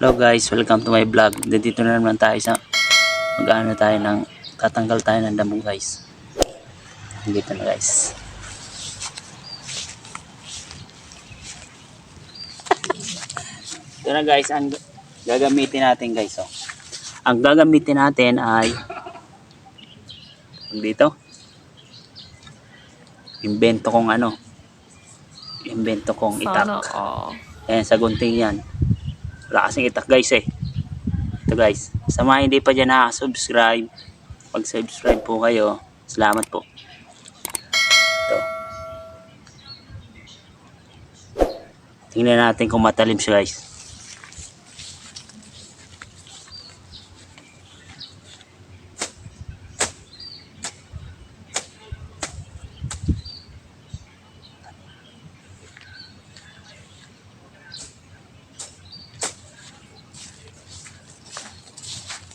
Hello guys, welcome to my vlog. Dito na naman tayo sa mag-ano tayo ng tatanggal tayo ng damo guys. Dito na guys. Ito na guys ang gagamitin natin guys. Oh. Ang gagamitin natin ay dito. Invento kong itak. Ayan sa gunting yan. Wala kasing itak guys eh. Ito guys. Sa mga hindi pa dyan nakasubscribe, pag-subscribe po kayo. Salamat po. Ito. Tingnan natin kung matalim siya guys.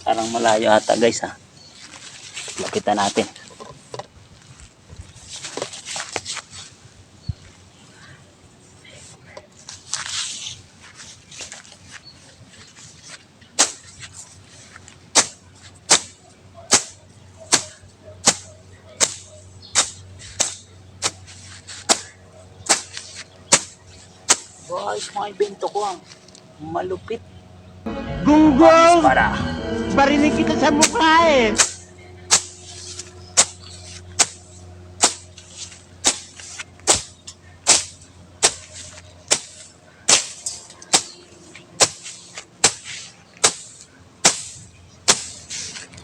Parang malayo ata guys ha. Lapitan natin. Guys, mga ibento ko ang malupit. Gunggong! Para. Barinig kita sa mukha eh!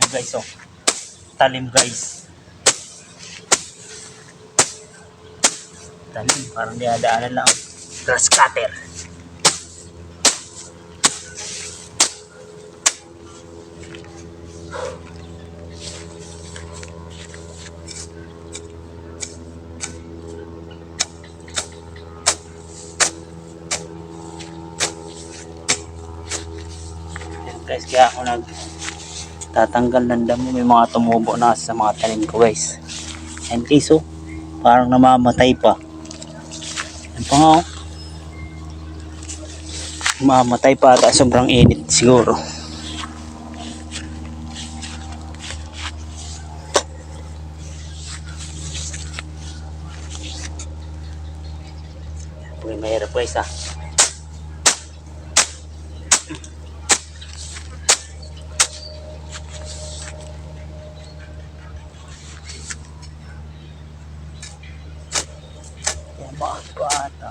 Guys, oh. Talim guys. Talim, parang diadaanan lang. Grass cutter. Guys, kaya ako tatanggal ng damo. May mga tumubo na sa mga tanim ko guys. And case oh, parang namamatay pa. Yan pa nga oh. Namamatay pa ata, sobrang init siguro. Uy, mahirap guys ah. Bakit pa ata?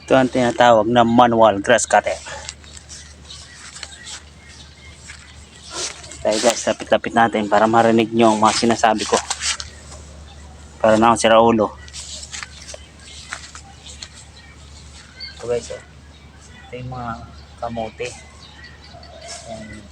Ito ang tinatawag na manual grass cutter. Tayo guys, lapit-lapit natin para marinig nyo ang mga sinasabi ko. Para na akong sira ulo. Ito guys, oh. Ito yung mga kamote. Ayan.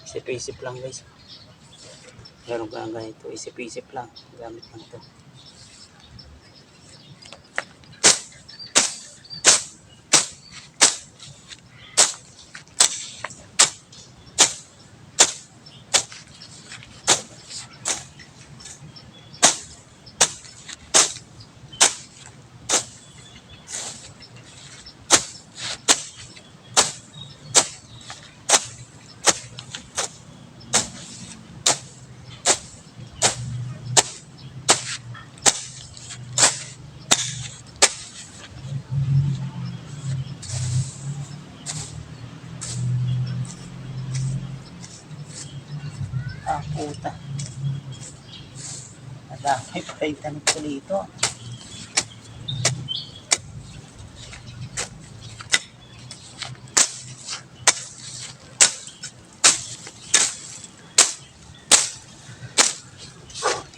Isip-isip lang guys. Meron ka lang ganito. Isip-isip lang. Gamit lang ito. Ay, palitan ko dito.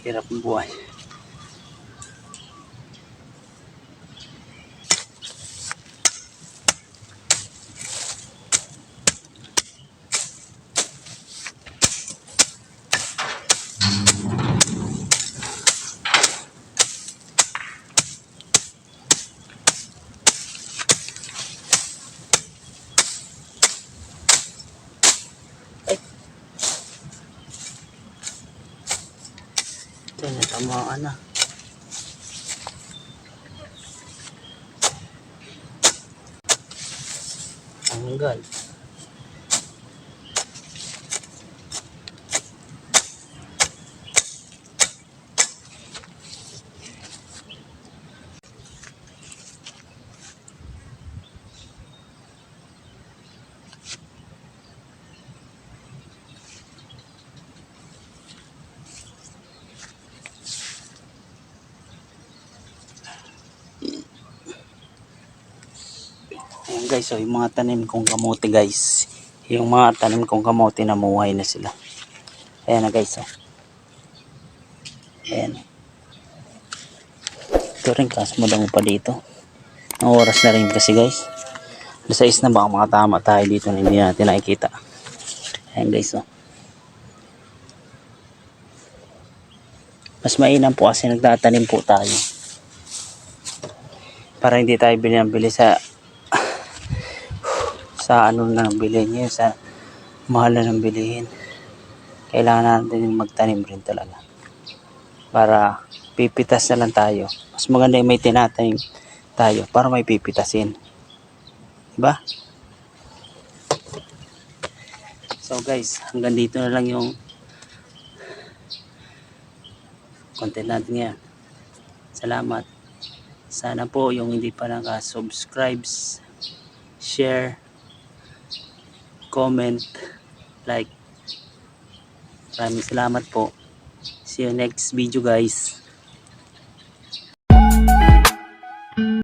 Hirap ng buhay. Ito, natamaan na. Tanggal. Ayan guys, so yung mga tanim kong kamote guys. Yung mga tanim kong kamote namuhay na sila. Ayan na guys, oh. Ayan. Ito rin, kaso madamo pa dito. Ang oras na rin kasi guys. Alas 6 na, baka makatama tayo dito na hindi natin nakikita. Ayan guys, oh. Mas mainam po kasi nagtatanim po tayo. Para hindi tayo bili sa ano na bilhin niya, sa mahal na ng bilihin. Kailangan natin magtanim rin talaga. Para pipitas na lang tayo. Mas maganda yung may tinatanim tayo para may pipitasin. Diba? So guys, hanggang dito na lang yung content natin ngayon. Salamat. Sana po yung hindi pa naka-subscribe, share, comment, like. Maraming salamat po. See you next video guys.